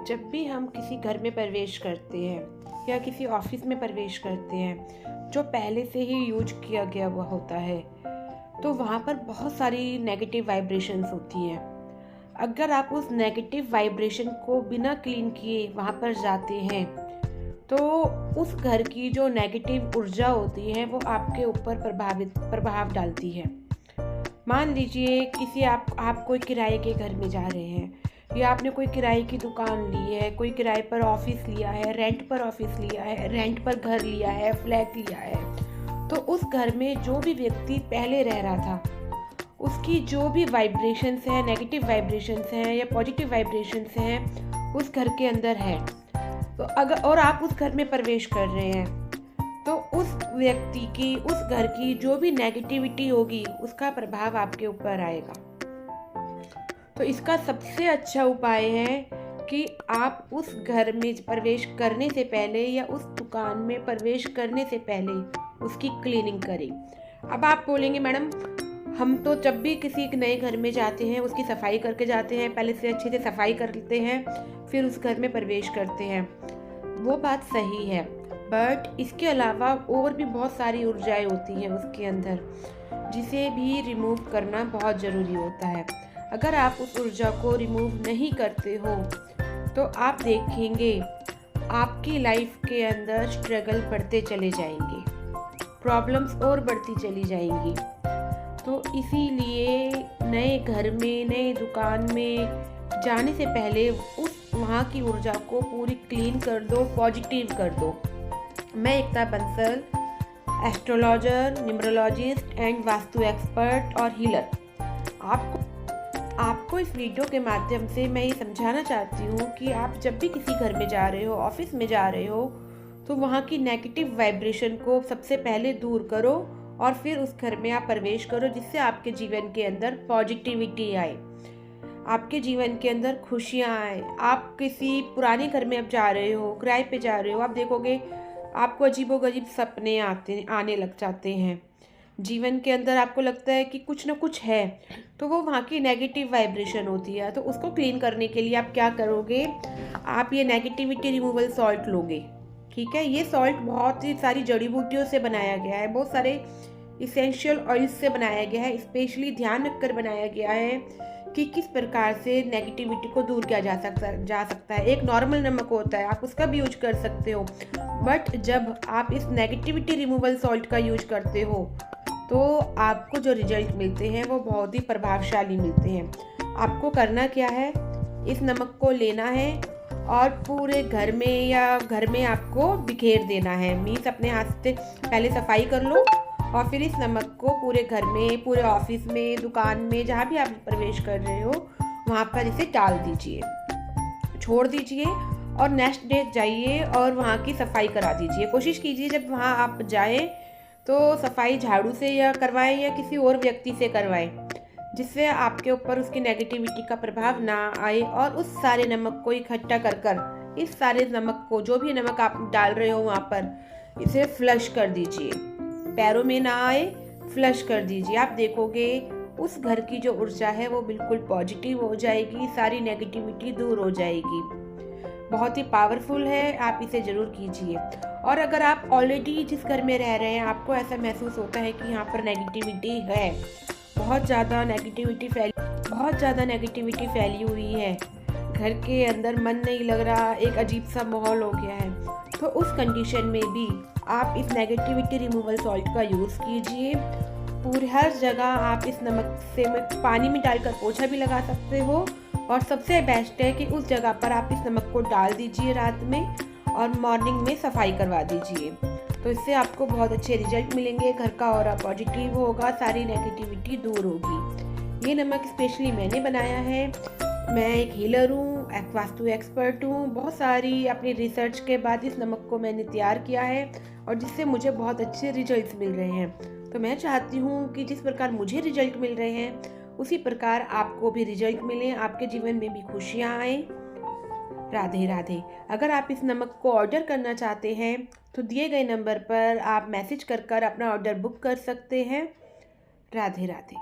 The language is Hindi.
जब भी हम किसी घर में प्रवेश करते हैं या किसी ऑफिस में प्रवेश करते हैं जो पहले से ही यूज किया गया हुआ होता है, तो वहाँ पर बहुत सारी नेगेटिव वाइब्रेशंस होती हैं। अगर आप उस नेगेटिव वाइब्रेशन को बिना क्लीन किए वहाँ पर जाते हैं तो उस घर की जो नेगेटिव ऊर्जा होती है वो आपके ऊपर प्रभाव डालती है। मान लीजिए किसी आप कोई किराए के घर में जा रहे हैं या आपने कोई किराए की दुकान ली है, कोई किराए पर ऑफिस लिया है, रेंट पर ऑफिस लिया है, रेंट पर घर लिया है, फ्लैट लिया है। तो उस घर में जो भी व्यक्ति पहले रह रहा था उसकी जो भी वाइब्रेशंस हैं, नेगेटिव वाइब्रेशंस हैं या पॉजिटिव वाइब्रेशंस हैं, उस घर के अंदर है। तो अगर और आप उस घर में प्रवेश कर रहे हैं तो उस व्यक्ति की, उस घर की जो भी नेगेटिविटी होगी उसका प्रभाव आपके ऊपर आएगा। तो इसका सबसे अच्छा उपाय है कि आप उस घर में प्रवेश करने से पहले या उस दुकान में प्रवेश करने से पहले उसकी क्लीनिंग करें। अब आप बोलेंगे मैडम हम तो जब भी किसी नए घर में जाते हैं उसकी सफाई करके जाते हैं, पहले से अच्छे से सफाई कर लेते हैं फिर उस घर में प्रवेश करते हैं। वो बात सही है, बट इसके अलावा और भी बहुत सारी ऊर्जाएं होती हैं उसके अंदर जिसे भी रिमूव करना बहुत ज़रूरी होता है। अगर आप उस ऊर्जा को रिमूव नहीं करते हो तो आप देखेंगे आपकी लाइफ के अंदर स्ट्रगल बढ़ते चले जाएंगे, प्रॉब्लम्स और बढ़ती चली जाएंगी। तो इसीलिए नए घर में, नए दुकान में जाने से पहले उस वहाँ की ऊर्जा को पूरी क्लीन कर दो, पॉजिटिव कर दो। मैं Ekta Bansal, astrologer, numerologist and vastu expert और हीलर, आपको इस वीडियो के माध्यम से मैं ये समझाना चाहती हूँ कि आप जब भी किसी घर में जा रहे हो, ऑफिस में जा रहे हो, तो वहाँ की नेगेटिव वाइब्रेशन को सबसे पहले दूर करो और फिर उस घर में आप प्रवेश करो, जिससे आपके जीवन के अंदर पॉजिटिविटी आए, आपके जीवन के अंदर खुशियाँ आए। आप किसी पुराने घर में अब जा रहे हो, किराए पे जा रहे हो, आप देखोगे आपको अजीबोगरीब सपने आने लग जाते हैं। जीवन के अंदर आपको लगता है कि कुछ ना कुछ है, तो वो वहाँ की नेगेटिव वाइब्रेशन होती है। तो उसको क्लीन करने के लिए आप क्या करोगे, आप ये नेगेटिविटी रिमूवल सॉल्ट लोगे। ठीक है, ये सॉल्ट बहुत ही सारी जड़ी बूटियों से बनाया गया है, बहुत सारे इसेंशियल ऑयल्स से बनाया गया है। स्पेशली ध्यान रखकर बनाया गया है कि किस प्रकार से नेगेटिविटी को दूर किया जा सकता है। एक नॉर्मल नमक होता है, आप उसका भी यूज कर सकते हो, बट जब आप इस नेगेटिविटी रिमूवल सॉल्ट का यूज करते हो तो आपको जो रिजल्ट मिलते हैं वो बहुत ही प्रभावशाली मिलते हैं। आपको करना क्या है, इस नमक को लेना है और पूरे घर में या घर में आपको बिखेर देना है। मीन्स अपने हाथ से पहले सफाई कर लो और फिर इस नमक को पूरे घर में, पूरे ऑफिस में, दुकान में, जहाँ भी आप प्रवेश कर रहे हो वहाँ पर इसे डाल दीजिए, छोड़ दीजिए और नेक्स्ट डे जाइए और वहाँ की सफाई करा दीजिए। कोशिश कीजिए जब वहाँ आप जाएं तो सफाई झाड़ू से या करवाएं या किसी और व्यक्ति से करवाएं, जिससे आपके ऊपर उसकी नेगेटिविटी का प्रभाव ना आए। और उस सारे नमक को इकट्ठा कर इस सारे नमक को, जो भी नमक आप डाल रहे हो वहाँ पर, इसे फ्लश कर दीजिए, पैरों में ना आए, फ्लश कर दीजिए। आप देखोगे उस घर की जो ऊर्जा है वो बिल्कुल पॉजिटिव हो जाएगी, सारी नेगेटिविटी दूर हो जाएगी। बहुत ही पावरफुल है, आप इसे ज़रूर कीजिए। और अगर आप ऑलरेडी जिस घर में रह रहे हैं आपको ऐसा महसूस होता है कि यहाँ पर नेगेटिविटी है, बहुत ज़्यादा नेगेटिविटी फैली हुई है, घर के अंदर मन नहीं लग रहा, एक अजीब सा माहौल हो गया है, तो उस कंडीशन में भी आप इस नेगेटिविटी रिमूवल सॉल्ट का यूज़ कीजिए। पूरे हर जगह आप इस नमक से पानी में डालकर पोछा भी लगा सकते हो, और सबसे बेस्ट है कि उस जगह पर आप इस नमक को डाल दीजिए रात में और मॉर्निंग में सफाई करवा दीजिए। तो इससे आपको बहुत अच्छे रिजल्ट मिलेंगे, घर का ऑरा पॉजिटिव होगा, सारी नेगेटिविटी दूर होगी। ये नमक स्पेशली मैंने बनाया है, मैं एक हीलर हूँ, एक वास्तु एक्सपर्ट हूँ। बहुत सारी अपनी रिसर्च के बाद इस नमक को मैंने तैयार किया है और जिससे मुझे बहुत अच्छे रिजल्ट्स मिल रहे हैं। तो मैं चाहती हूँ कि जिस प्रकार मुझे रिजल्ट मिल रहे हैं उसी प्रकार आपको भी रिजल्ट मिले, आपके जीवन में भी खुशियाँ आए। राधे राधे। अगर आप इस नमक को ऑर्डर करना चाहते हैं तो दिए गए नंबर पर आप मैसेज कर अपना ऑर्डर बुक कर सकते हैं। राधे राधे।